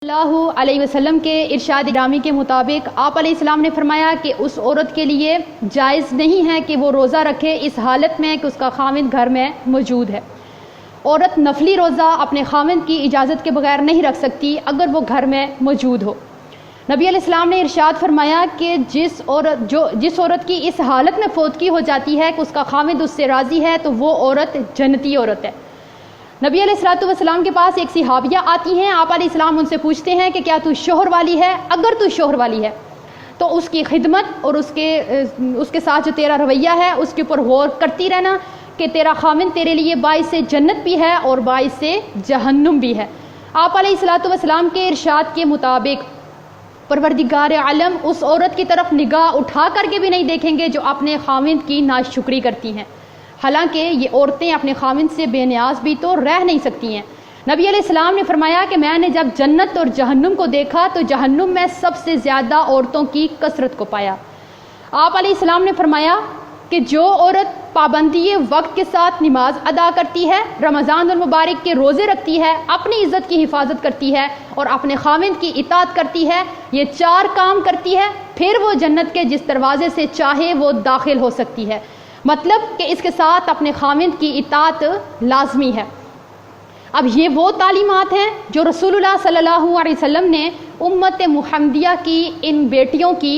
اللہ علیہ وسلم کے ارشاد گرامی کے مطابق آپ علیہ السلام نے فرمایا کہ اس عورت کے لیے جائز نہیں ہے کہ وہ روزہ رکھے اس حالت میں کہ اس کا خاوند گھر میں موجود ہے۔ عورت نفلی روزہ اپنے خاوند کی اجازت کے بغیر نہیں رکھ سکتی اگر وہ گھر میں موجود ہو۔ نبی علیہ السلام نے ارشاد فرمایا کہ جس عورت کی اس حالت میں فوتگی ہو جاتی ہے کہ اس کا خاوند اس سے راضی ہے تو وہ عورت جنتی عورت ہے۔ نبی علیہ السلام کے پاس ایک صحابیہ آتی ہیں، آپ علیہ السلام ان سے پوچھتے ہیں کہ کیا تو شوہر والی ہے؟ اگر تو شوہر والی ہے تو اس کی خدمت اور اس کے ساتھ جو تیرا رویہ ہے اس کے اوپر غور کرتی رہنا کہ تیرا خاوند تیرے لیے باعث جنت بھی ہے اور باعث جہنم بھی ہے۔ آپ علیہ السلام کے ارشاد کے مطابق پروردگار عالم اس عورت کی طرف نگاہ اٹھا کر کے بھی نہیں دیکھیں گے جو اپنے خاوند کی ناشکری کرتی ہیں، حالانکہ یہ عورتیں اپنے خاوند سے بے نیاز بھی تو رہ نہیں سکتی ہیں۔ نبی علیہ السلام نے فرمایا کہ میں نے جب جنت اور جہنم کو دیکھا تو جہنم میں سب سے زیادہ عورتوں کی کثرت کو پایا۔ آپ علیہ السلام نے فرمایا کہ جو عورت پابندی وقت کے ساتھ نماز ادا کرتی ہے، رمضان المبارک کے روزے رکھتی ہے، اپنی عزت کی حفاظت کرتی ہے اور اپنے خاوند کی اطاعت کرتی ہے، یہ 4 کام کرتی ہے، پھر وہ جنت کے جس دروازے سے چاہے وہ داخل ہو سکتی ہے۔ مطلب کہ اس کے ساتھ اپنے خاوند کی اطاعت لازمی ہے۔ اب یہ وہ تعلیمات ہیں جو رسول اللہ صلی اللہ علیہ وسلم نے امت محمدیہ کی ان بیٹیوں کی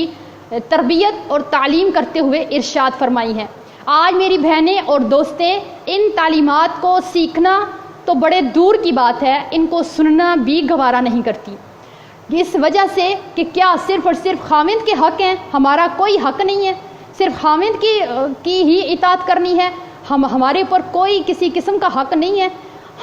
تربیت اور تعلیم کرتے ہوئے ارشاد فرمائی ہیں۔ آج میری بہنیں اور دوستیں ان تعلیمات کو سیکھنا تو بڑے دور کی بات ہے، ان کو سننا بھی گوارا نہیں کرتی، اس وجہ سے کہ کیا صرف اور صرف خاوند کے حق ہیں، ہمارا کوئی حق نہیں ہے، صرف خاوند کی ہی اطاعت کرنی ہے، ہمارے اوپر کوئی کسی قسم کا حق نہیں ہے،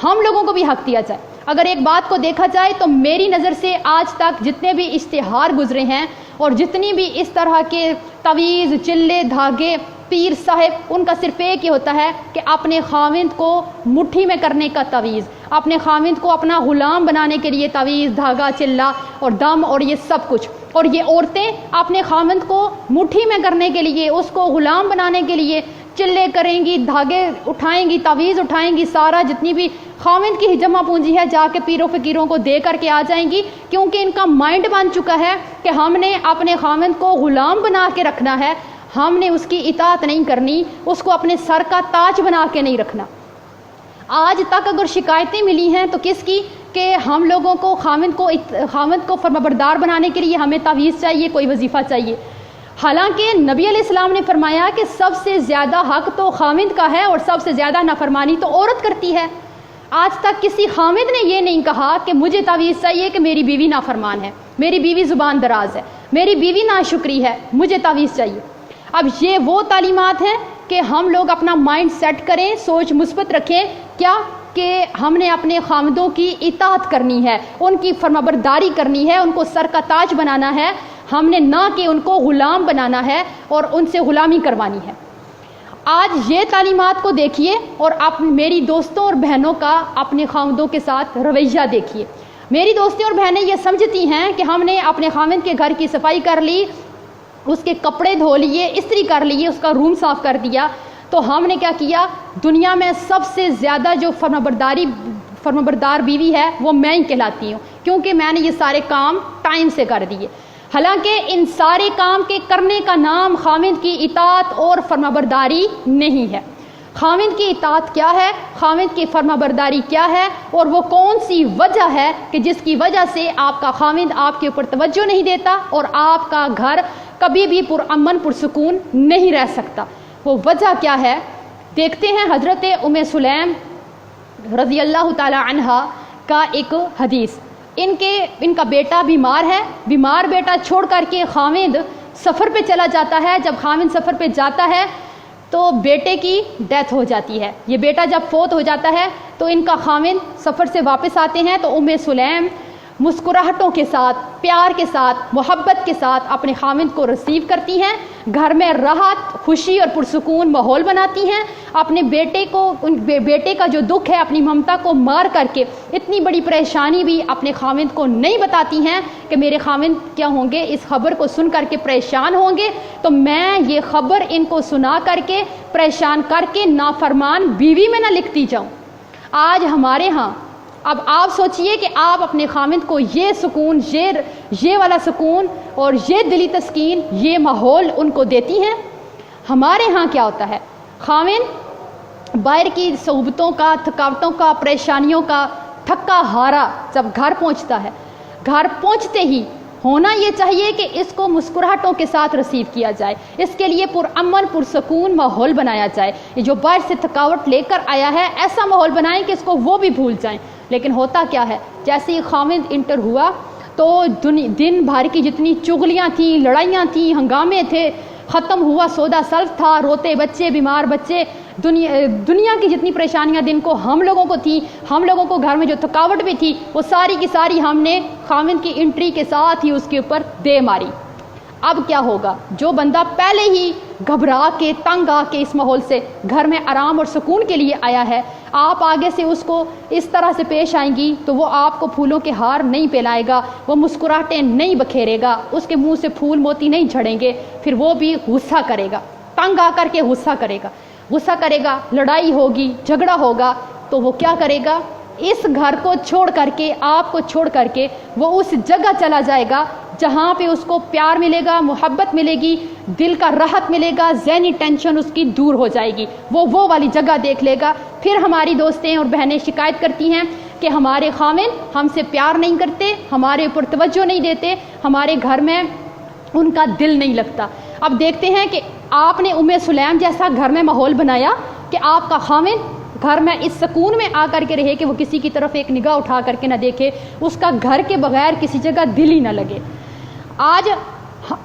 ہم لوگوں کو بھی حق دیا جائے۔ اگر ایک بات کو دیکھا جائے تو میری نظر سے آج تک جتنے بھی اشتہار گزرے ہیں اور جتنی بھی اس طرح کے تویز، چلے، دھاگے، پیر صاحب، ان کا صرف ایک ہی ہوتا ہے کہ اپنے خاوند کو مٹھی میں کرنے کا تویز، اپنے خاوند کو اپنا غلام بنانے کے لیے تویز، دھاگا، چلا اور دم اور یہ سب کچھ۔ اور یہ عورتیں اپنے خاوند کو مٹھی میں کرنے کے لیے، اس کو غلام بنانے کے لیے چلے کریں گی، دھاگے اٹھائیں گی، تویز اٹھائیں گی، سارا جتنی بھی خاوند کی جمع پونجی ہے جا کے پیروں فقیروں کو دے کر کے آ جائیں گی، کیونکہ ان کا مائنڈ بن چکا ہے کہ ہم نے اپنے خاوند کو غلام بنا کے رکھنا ہے، ہم نے اس کی اطاعت نہیں کرنی، اس کو اپنے سر کا تاج بنا کے نہیں رکھنا۔ آج تک اگر شکایتیں ملی ہیں تو کس کی؟ کہ ہم لوگوں کو خاوند کو فرمانبردار بنانے کے لیے ہمیں تعویذ چاہیے، کوئی وظیفہ چاہیے، حالانکہ نبی علیہ السلام نے فرمایا کہ سب سے زیادہ حق تو خاوند کا ہے اور سب سے زیادہ نافرمانی تو عورت کرتی ہے۔ آج تک کسی خاوند نے یہ نہیں کہا کہ مجھے تعویذ چاہیے کہ میری بیوی نافرمان ہے، میری بیوی زبان دراز ہے، میری بیوی ناشکری ہے، مجھے تعویذ چاہیے۔ اب یہ وہ تعلیمات ہیں کہ ہم لوگ اپنا مائنڈ سیٹ کریں، سوچ مثبت رکھیں، کیا کہ ہم نے اپنے خاوندوں کی اطاعت کرنی ہے، ان کی فرمانبرداری کرنی ہے، ان کو سر کا تاج بنانا ہے، ہم نے نہ کہ ان کو غلام بنانا ہے اور ان سے غلامی کروانی ہے۔ آج یہ تعلیمات کو دیکھیے اور میری دوستوں اور بہنوں کا اپنے خاوندوں کے ساتھ رویہ دیکھیے۔ میری دوستیں اور بہنیں یہ سمجھتی ہیں کہ ہم نے اپنے خاوند کے گھر کی صفائی کر لی، اس کے کپڑے دھو لیے، استری کر لیے، اس کا روم صاف کر دیا، تو ہم نے کیا کیا؟ دنیا میں سب سے زیادہ جو فرمانبردار بیوی ہے وہ میں ہی کہلاتی ہوں، کیونکہ میں نے یہ سارے کام ٹائم سے کر دیے۔ حالانکہ ان سارے کام کے کرنے کا نام خاوند کی اطاعت اور فرمانبرداری نہیں ہے۔ خاوند کی اطاعت کیا ہے، خاوند کی فرمانبرداری کیا ہے، اور وہ کون سی وجہ ہے کہ جس کی وجہ سے آپ کا خاوند آپ کے اوپر توجہ نہیں دیتا اور آپ کا گھر کبھی بھی پرامن پرسکون نہیں رہ سکتا؟ وہ وجہ کیا ہے؟ دیکھتے ہیں حضرت ام سلیم رضی اللہ تعالی عنہا کا ایک حدیث۔ ان کا بیٹا بیمار ہے، بیمار بیٹا چھوڑ کر کے خاوند سفر پہ چلا جاتا ہے۔ جب خاوند سفر پہ جاتا ہے تو بیٹے کی ڈیتھ ہو جاتی ہے۔ یہ بیٹا جب فوت ہو جاتا ہے تو ان کا خاوند سفر سے واپس آتے ہیں تو ام سلیم مسکراہٹوں کے ساتھ، پیار کے ساتھ، محبت کے ساتھ اپنے خاوند کو ریسیو کرتی ہیں، گھر میں راحت، خوشی اور پرسکون ماحول بناتی ہیں، اپنے بیٹے کا جو دکھ ہے، اپنی ممتا کو مار کر کے اتنی بڑی پریشانی بھی اپنے خاوند کو نہیں بتاتی ہیں کہ میرے خاوند کیا ہوں گے، اس خبر کو سن کر کے پریشان ہوں گے، تو میں یہ خبر ان کو سنا کر کے پریشان کر کے نافرمان بیوی میں نہ لکھتی جاؤں۔ آج ہمارے ہاں اب آپ سوچئے کہ آپ اپنے خامند کو یہ سکون، یہ والا سکون اور یہ دلی تسکین، یہ ماحول ان کو دیتی ہیں۔ ہمارے ہاں کیا ہوتا ہے، خامند باہر کی صحبتوں کا، تھکاوٹوں کا، پریشانیوں کا تھکا ہارا جب گھر پہنچتا ہے، گھر پہنچتے ہی ہونا یہ چاہیے کہ اس کو مسکراہٹوں کے ساتھ ریسیو کیا جائے، اس کے لیے پرامن پرسکون ماحول بنایا جائے۔ یہ جو باہر سے تھکاوٹ لے کر آیا ہے، ایسا ماحول بنائیں کہ اس کو وہ بھی بھول جائیں۔ لیکن ہوتا کیا ہے، جیسے ہی خامند انٹر ہوا تو دن بھر کی جتنی چغلیاں تھیں، لڑائیاں تھیں، ہنگامے تھے، ختم ہوا، سودا سلف تھا، روتے بچے، بیمار بچے، دنیا کی جتنی پریشانیاں دن کو ہم لوگوں کو تھیں، ہم لوگوں کو گھر میں جو تھکاوٹ بھی تھی، وہ ساری کی ساری ہم نے خامند کی انٹری کے ساتھ ہی اس کے اوپر دے ماری۔ اب کیا ہوگا، جو بندہ پہلے ہی گھبرا کے تنگ آ کے اس ماحول سے گھر میں آرام اور سکون کے لیے آیا ہے، آپ آگے سے اس کو اس طرح سے پیش آئیں گی تو وہ آپ کو پھولوں کے ہار نہیں پہنائے گا، وہ مسکراہٹیں نہیں بکھیرے گا، اس کے منہ سے پھول موتی نہیں جھڑیں گے، پھر وہ بھی غصہ کرے گا، تنگ آ کر کے غصہ کرے گا، لڑائی ہوگی، جھگڑا ہوگا، تو وہ کیا کرے گا، اس گھر کو چھوڑ کر کے، آپ کو چھوڑ کر کے وہ اس جگہ چلا جائے گا جہاں پہ اس کو پیار ملے گا، محبت ملے گی، دل کا راحت ملے گا، ذہنی ٹینشن اس کی دور ہو جائے گی، وہ والی جگہ دیکھ لے گا۔ پھر ہماری دوستیں اور بہنیں شکایت کرتی ہیں کہ ہمارے خامند ہم سے پیار نہیں کرتے، ہمارے اوپر توجہ نہیں دیتے، ہمارے گھر میں ان کا دل نہیں لگتا۔ اب دیکھتے ہیں کہ آپ نے سلیم جیسا گھر میں ماحول بنایا کہ آپ کا خامند گھر میں اس سکون میں آ کر کے رہے کہ وہ کسی کی طرف ایک نگاہ اٹھا کر کے نہ دیکھے، اس کا گھر کے بغیر کسی جگہ دل ہی نہ لگے۔ آج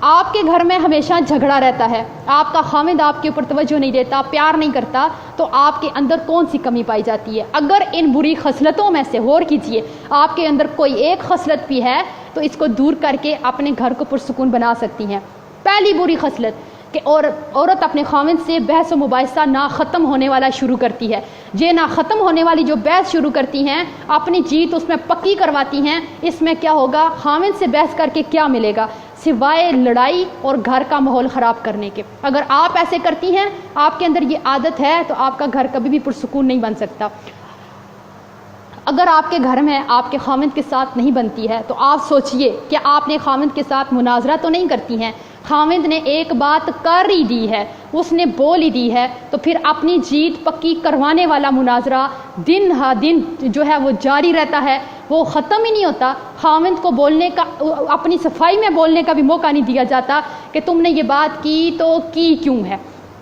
آپ کے گھر میں ہمیشہ جھگڑا رہتا ہے، آپ کا خامند آپ کے اوپر توجہ نہیں دیتا، پیار نہیں کرتا، تو آپ کے اندر کون سی کمی پائی جاتی ہے؟ اگر ان بری خصلتوں میں سے غور کیجئے، آپ کے اندر کوئی ایک خصلت بھی ہے تو اس کو دور کر کے اپنے گھر کو پرسکون بنا سکتی ہیں۔ پہلی بری خصلت کہ عورت اپنے خامند سے بحث و مباحثہ نہ ختم ہونے والا شروع کرتی ہے۔ یہ نہ ختم ہونے والی جو بحث شروع کرتی ہیں، اپنی جیت اس میں پکی کرواتی ہیں۔ اس میں کیا ہوگا، خامند سے بحث کر کے کیا ملے گا سوائے لڑائی اور گھر کا ماحول خراب کرنے کے۔ اگر آپ ایسے کرتی ہیں، آپ کے اندر یہ عادت ہے، تو آپ کا گھر کبھی بھی پرسکون نہیں بن سکتا۔ اگر آپ کے گھر میں آپ کے خامند کے ساتھ نہیں بنتی ہے تو آپ سوچئے کہ آپ نے خامند کے ساتھ مناظرہ تو نہیں کرتی ہیں۔ خامند نے ایک بات کر ہی دی ہے، اس نے بول ہی دی ہے، تو پھر اپنی جیت پکی کروانے والا مناظرہ دن ہا دن جو ہے وہ جاری رہتا ہے، وہ ختم ہی نہیں ہوتا۔ خامند کو بولنے کا، اپنی صفائی میں بولنے کا بھی موقع نہیں دیا جاتا کہ تم نے یہ بات کی تو کی کیوں ہے۔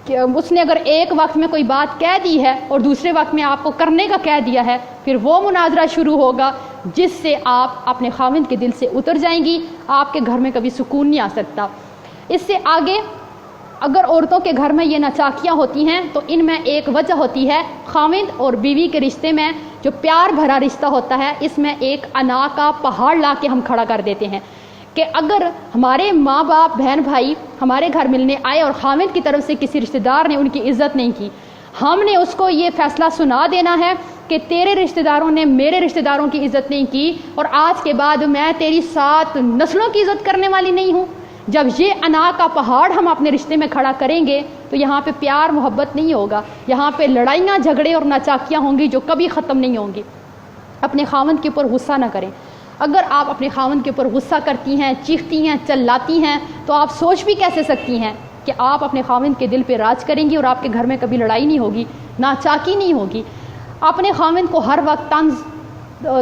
کہ اس نے اگر ایک وقت میں کوئی بات کہہ دی ہے اور دوسرے وقت میں آپ کو کرنے کا کہہ دیا ہے، پھر وہ مناظرہ شروع ہوگا جس سے آپ اپنے خامند کے دل سے اتر جائیں گی، آپ کے گھر میں کبھی سکون نہیں آ سکتا۔ اس سے آگے اگر عورتوں کے گھر میں یہ ناچاکیاں ہوتی ہیں تو ان میں ایک وجہ ہوتی ہے، خامند اور بیوی کے رشتے میں جو پیار بھرا رشتہ ہوتا ہے، اس میں ایک انا کا پہاڑ لا کے ہم کھڑا کر دیتے ہیں کہ اگر ہمارے ماں باپ بہن بھائی ہمارے گھر ملنے آئے اور خامند کی طرف سے کسی رشتہ دار نے ان کی عزت نہیں کی، ہم نے اس کو یہ فیصلہ سنا دینا ہے کہ تیرے رشتہ داروں نے میرے رشتہ داروں کی عزت نہیں کی، اور آج کے بعد میں تیری 7 نسلوں کی عزت کرنے والی نہیں ہوں۔ جب یہ انا کا پہاڑ ہم اپنے رشتے میں کھڑا کریں گے تو یہاں پہ پیار محبت نہیں ہوگا، یہاں پہ لڑائیاں جھگڑے اور ناچاکیاں ہوں گی جو کبھی ختم نہیں ہوں گی۔ اپنے خامند کے اوپر غصہ نہ کریں۔ اگر آپ اپنے خامند کے اوپر غصہ کرتی ہیں، چیختی ہیں، چلاتی ہیں، تو آپ سوچ بھی کیسے سکتی ہیں کہ آپ اپنے خامند کے دل پہ راج کریں گی اور آپ کے گھر میں کبھی لڑائی نہیں ہوگی، ناچاکی نہیں ہوگی۔ اپنے خامند کو ہر وقت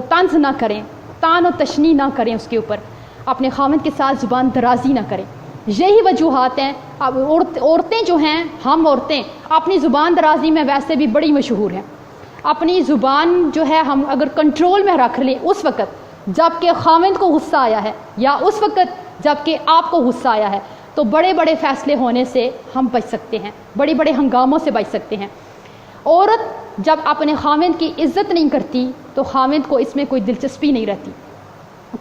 طنز نہ کریں، تان و تشنی نہ کریں اس کے اوپر، اپنے خامند کے ساتھ زبان درازی نہ کریں۔ یہی وجوہات ہیں۔ اب عورتیں جو ہیں، ہم عورتیں اپنی زبان درازی میں ویسے بھی بڑی مشہور ہیں۔ اپنی زبان جو ہے ہم اگر کنٹرول میں رکھ لیں اس وقت جب کہ خامند کو غصہ آیا ہے یا اس وقت جب کہ آپ کو غصہ آیا ہے، تو بڑے بڑے فیصلے ہونے سے ہم بچ سکتے ہیں، بڑے بڑے ہنگاموں سے بچ سکتے ہیں۔ عورت جب اپنے خامند کی عزت نہیں کرتی تو خامند کو اس میں کوئی دلچسپی نہیں رہتی۔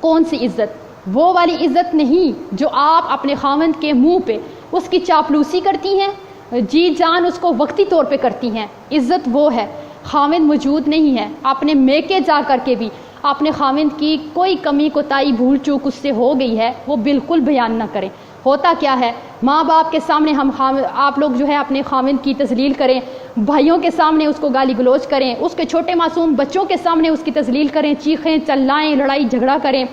کون سی عزت؟ وہ والی عزت نہیں جو آپ اپنے خامند کے منہ پہ اس کی چاپلوسی کرتی ہیں، جی جان اس کو وقتی طور پہ کرتی ہیں۔ عزت وہ ہے، خامند موجود نہیں ہے، اپنے میکے جا کر کے بھی اپنے خامند کی کوئی کمی کوتاہی بھول چوک اس سے ہو گئی ہے وہ بالکل بیان نہ کریں۔ ہوتا کیا ہے، ماں باپ کے سامنے آپ لوگ جو ہے اپنے خاوند کی تذلیل کریں، بھائیوں کے سامنے اس کو گالی گلوچ کریں، اس کے چھوٹے معصوم بچوں کے سامنے اس کی تذلیل کریں، چیخیں چلائیں، لڑائی جھگڑا کریں،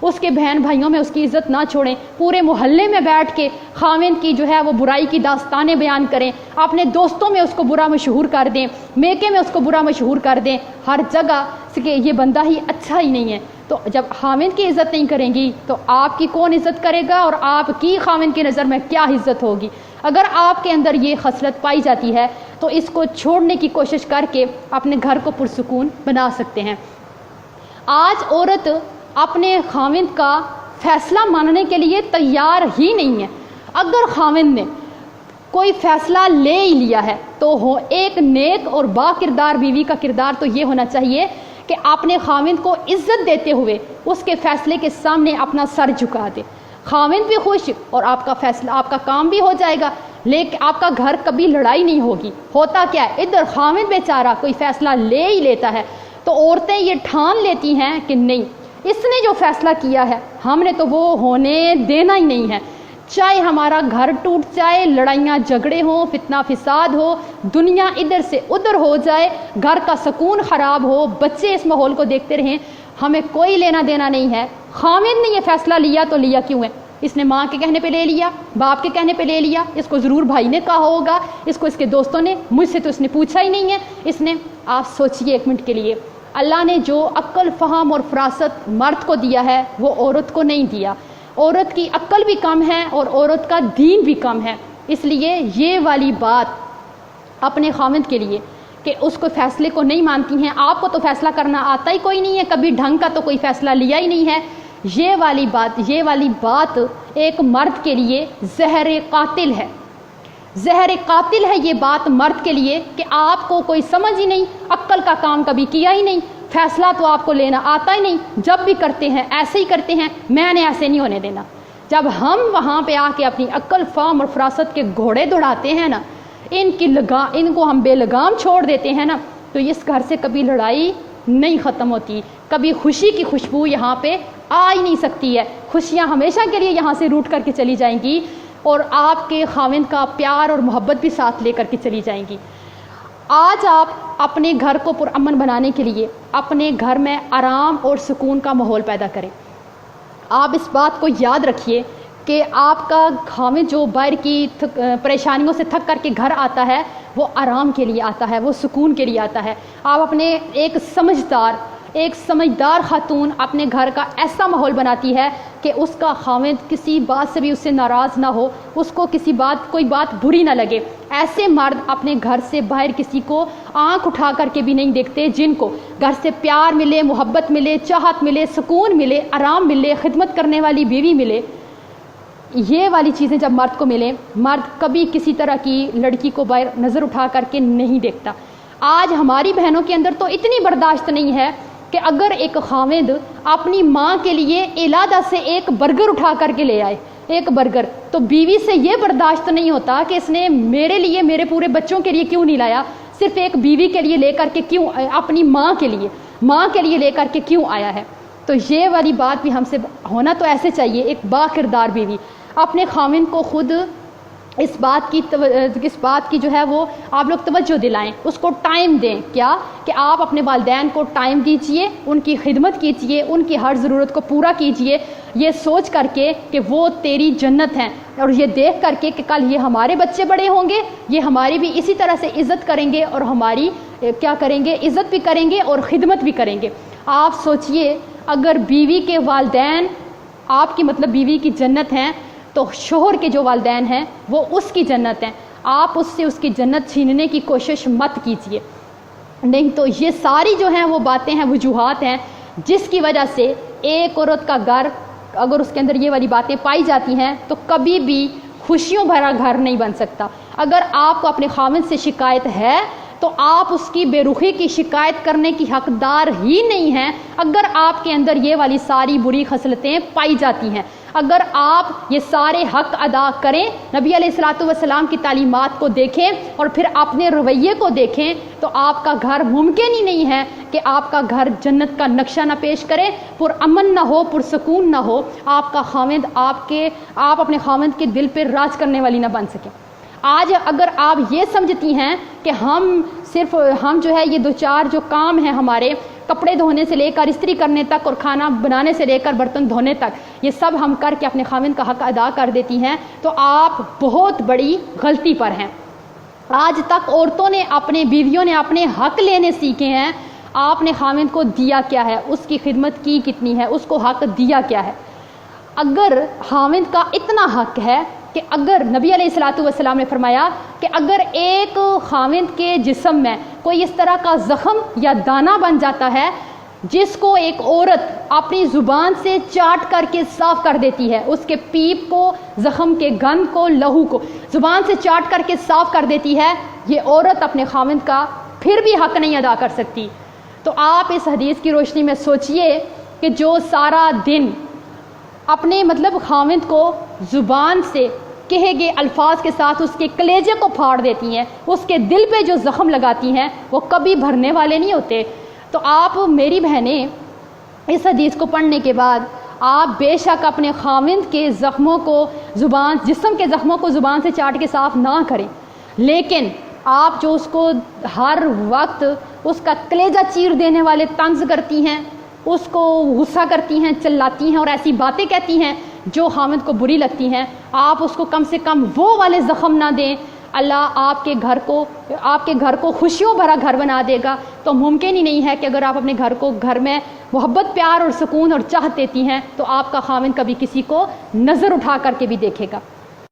اس کے بہن بھائیوں میں اس کی عزت نہ چھوڑیں، پورے محلے میں بیٹھ کے خاوند کی جو ہے وہ برائی کی داستانیں بیان کریں، اپنے دوستوں میں اس کو برا مشہور کر دیں، میکے میں اس کو برا مشہور کر دیں، ہر جگہ سے کہ یہ بندہ ہی اچھا ہی نہیں ہے۔ تو جب خاوند کی عزت نہیں کریں گی تو آپ کی کون عزت کرے گا، اور آپ کی خاوند کی نظر میں کیا عزت ہوگی؟ اگر آپ کے اندر یہ خصلت پائی جاتی ہے تو اس کو چھوڑنے کی کوشش کر کے اپنے گھر کو پرسکون بنا سکتے ہیں۔ آج عورت اپنے خاوند کا فیصلہ ماننے کے لیے تیار ہی نہیں ہے۔ اگر خاوند نے کوئی فیصلہ لے ہی لیا ہے تو ایک نیک اور با کردار بیوی کا کردار تو یہ ہونا چاہیے کہ اپنے خاوند کو عزت دیتے ہوئے اس کے فیصلے کے سامنے اپنا سر جھکا دے، خاوند بھی خوش اور آپ کا فیصلہ، آپ کا کام بھی ہو جائے گا، لیکن آپ کا گھر کبھی لڑائی نہیں ہوگی۔ ہوتا کیا ہے، ادھر خاوند بیچارہ کوئی فیصلہ لے ہی لیتا ہے تو عورتیں یہ ٹھان لیتی ہیں کہ نہیں، اس نے جو فیصلہ کیا ہے ہم نے تو وہ ہونے دینا ہی نہیں ہے، چاہے ہمارا گھر ٹوٹ جائے، لڑائیاں جھگڑے ہوں، فتنہ فساد ہو، دنیا ادھر سے ادھر ہو جائے، گھر کا سکون خراب ہو، بچے اس ماحول کو دیکھتے رہیں، ہمیں کوئی لینا دینا نہیں ہے۔ خاوند نے یہ فیصلہ لیا تو لیا کیوں ہے؟ اس نے ماں کے کہنے پہ لے لیا، باپ کے کہنے پہ لے لیا، اس کو ضرور بھائی نے کہا ہوگا، اس کو اس کے دوستوں نے، مجھ سے تو اس نے پوچھا ہی نہیں ہے اس نے۔ آپ سوچئے ایک منٹ کے لیے، اللہ نے جو عقل، فہم اور فراست مرد کو دیا ہے وہ عورت کو نہیں دیا۔ عورت کی عقل بھی کم ہے اور عورت کا دین بھی کم ہے، اس لیے یہ والی بات اپنے خاوند کے لیے کہ اس کو فیصلے کو نہیں مانتی ہیں، آپ کو تو فیصلہ کرنا آتا ہی کوئی نہیں ہے، کبھی ڈھنگ کا تو کوئی فیصلہ لیا ہی نہیں ہے، یہ والی بات ایک مرد کے لیے زہر قاتل ہے۔ زہر قاتل ہے یہ بات مرد کے لیے کہ آپ کو کوئی سمجھ ہی نہیں، عقل کا کام کبھی کیا ہی نہیں، فیصلہ تو آپ کو لینا آتا ہی نہیں، جب بھی کرتے ہیں ایسے ہی کرتے ہیں، میں نے ایسے نہیں ہونے دینا۔ جب ہم وہاں پہ آ کے اپنی عقل، فہم اور فراست کے گھوڑے دوڑاتے ہیں نا، ان کو ہم بے لگام چھوڑ دیتے ہیں نا، تو اس گھر سے کبھی لڑائی نہیں ختم ہوتی، کبھی خوشی کی خوشبو یہاں پہ آ ہی نہیں سکتی ہے، خوشیاں ہمیشہ کے لیے یہاں سے روٹ کر کے چلی جائیں گی اور آپ کے خاوند کا پیار اور محبت بھی ساتھ لے کر کے چلی جائیں گی۔ آج آپ اپنے گھر کو پرامن بنانے کے لیے اپنے گھر میں آرام اور سکون کا ماحول پیدا کریں۔ آپ اس بات کو یاد رکھیے کہ آپ کا خاوند جو باہر کی پریشانیوں سے تھک کر کے گھر آتا ہے وہ آرام کے لیے آتا ہے، وہ سکون کے لیے آتا ہے۔ آپ اپنے ایک سمجھدار خاتون اپنے گھر کا ایسا ماحول بناتی ہے کہ اس کا خاوند کسی بات سے بھی اس سے ناراض نہ ہو، اس کو کوئی بات بری نہ لگے۔ ایسے مرد اپنے گھر سے باہر کسی کو آنکھ اٹھا کر کے بھی نہیں دیکھتے، جن کو گھر سے پیار ملے، محبت ملے، چاہت ملے، سکون ملے، آرام ملے، خدمت کرنے والی بیوی ملے۔ یہ والی چیزیں جب مرد کو ملیں، مرد کبھی کسی طرح کی لڑکی کو باہر نظر اٹھا کر کے نہیں دیکھتا۔ آج ہماری بہنوں کے اندر تو اتنی برداشت نہیں ہے کہ اگر ایک خاوند اپنی ماں کے لیے علادہ سے ایک برگر اٹھا کر کے لے آئے، ایک برگر، تو بیوی سے یہ برداشت نہیں ہوتا کہ اس نے میرے لیے، میرے پورے بچوں کے لیے کیوں نہیں لایا، صرف ایک بیوی کے لیے لے کر کے کیوں، اپنی ماں کے لیے لے کر کے کیوں آیا ہے۔ تو یہ والی بات بھی ہم سے ہونا تو ایسے چاہیے، ایک با کردار بیوی اپنے خاوند کو خود اس بات کی جو ہے وہ آپ لوگ توجہ دلائیں، اس کو ٹائم دیں، کیا کہ آپ اپنے والدین کو ٹائم دیجئے، ان کی خدمت کیجئے، ان کی ہر ضرورت کو پورا کیجئے، یہ سوچ کر کے کہ وہ تیری جنت ہیں، اور یہ دیکھ کر کے کہ کل یہ ہمارے بچے بڑے ہوں گے، یہ ہماری بھی اسی طرح سے عزت کریں گے اور ہماری کیا کریں گے، عزت بھی کریں گے اور خدمت بھی کریں گے۔ آپ سوچئے اگر بیوی کے والدین آپ کی بیوی کی جنت ہیں تو شوہر کے جو والدین ہیں وہ اس کی جنت ہیں، آپ اس سے اس کی جنت چھیننے کی کوشش مت کیجیے، نہیں تو یہ ساری جو ہیں وہ باتیں ہیں، وجوہات ہیں جس کی وجہ سے ایک عورت کا گھر اگر اس کے اندر یہ والی باتیں پائی جاتی ہیں تو کبھی بھی خوشیوں بھرا گھر نہیں بن سکتا۔ اگر آپ کو اپنے خاوند سے شکایت ہے تو آپ اس کی بے رخی کی شکایت کرنے کی حقدار ہی نہیں ہیں اگر آپ کے اندر یہ والی ساری بری خصلتیں پائی جاتی ہیں۔ اگر آپ یہ سارے حق ادا کریں، نبی علیہ الصلوۃ والسلام کی تعلیمات کو دیکھیں اور پھر اپنے رویے کو دیکھیں، تو آپ کا گھر ممکن ہی نہیں ہے کہ آپ کا گھر جنت کا نقشہ نہ پیش کرے، پرامن نہ ہو، پرسکون نہ ہو، آپ کا خاوند آپ اپنے خاوند کے دل پہ راج کرنے والی نہ بن سکے۔ آج اگر آپ یہ سمجھتی ہیں کہ ہم جو ہے یہ دو چار جو کام ہیں ہمارے، کپڑے دھونے سے لے کر استری کرنے تک اور کھانا بنانے سے لے کر برتن دھونے تک، یہ سب ہم کر کے اپنے خاوند کا حق ادا کر دیتی ہیں، تو آپ بہت بڑی غلطی پر ہیں۔ آج تک عورتوں نے اپنے بیویوں نے اپنے حق لینے سیکھے ہیں، آپ نے خاوند کو دیا کیا ہے، اس کی خدمت کی کتنی ہے، اس کو حق دیا کیا ہے۔ اگر خاوند کا اتنا حق ہے کہ اگر نبی علیہ الصلوۃ والسلام نے فرمایا کہ اگر ایک خاوند کے جسم میں کوئی اس طرح کا زخم یا دانہ بن جاتا ہے جس کو ایک عورت اپنی زبان سے چاٹ کر کے صاف کر دیتی ہے، اس کے پیپ کو، زخم کے گند کو، لہو کو زبان سے چاٹ کر کے صاف کر دیتی ہے، یہ عورت اپنے خاوند کا پھر بھی حق نہیں ادا کر سکتی۔ تو آپ اس حدیث کی روشنی میں سوچئے کہ جو سارا دن اپنے خاوند کو زبان سے کہے گئے الفاظ کے ساتھ اس کے کلیجے کو پھاڑ دیتی ہیں، اس کے دل پہ جو زخم لگاتی ہیں وہ کبھی بھرنے والے نہیں ہوتے۔ تو آپ میری بہنیں اس حدیث کو پڑھنے کے بعد آپ بے شک اپنے خاوند کے زخموں کو جسم کے زخموں کو زبان سے چاٹ کے صاف نہ کریں، لیکن آپ جو اس کو ہر وقت اس کا کلیجہ چیر دینے والے طنز کرتی ہیں، اس کو غصہ کرتی ہیں، چلاتی ہیں اور ایسی باتیں کہتی ہیں جو خاوند کو بری لگتی ہیں، آپ اس کو کم سے کم وہ والے زخم نہ دیں۔ اللہ آپ کے گھر کو خوشیوں بھرا گھر بنا دے گا۔ تو ممکن ہی نہیں ہے کہ اگر آپ اپنے گھر میں محبت، پیار اور سکون اور چاہت دیتی ہیں تو آپ کا خاوند کبھی کسی کو نظر اٹھا کر کے بھی دیکھے گا۔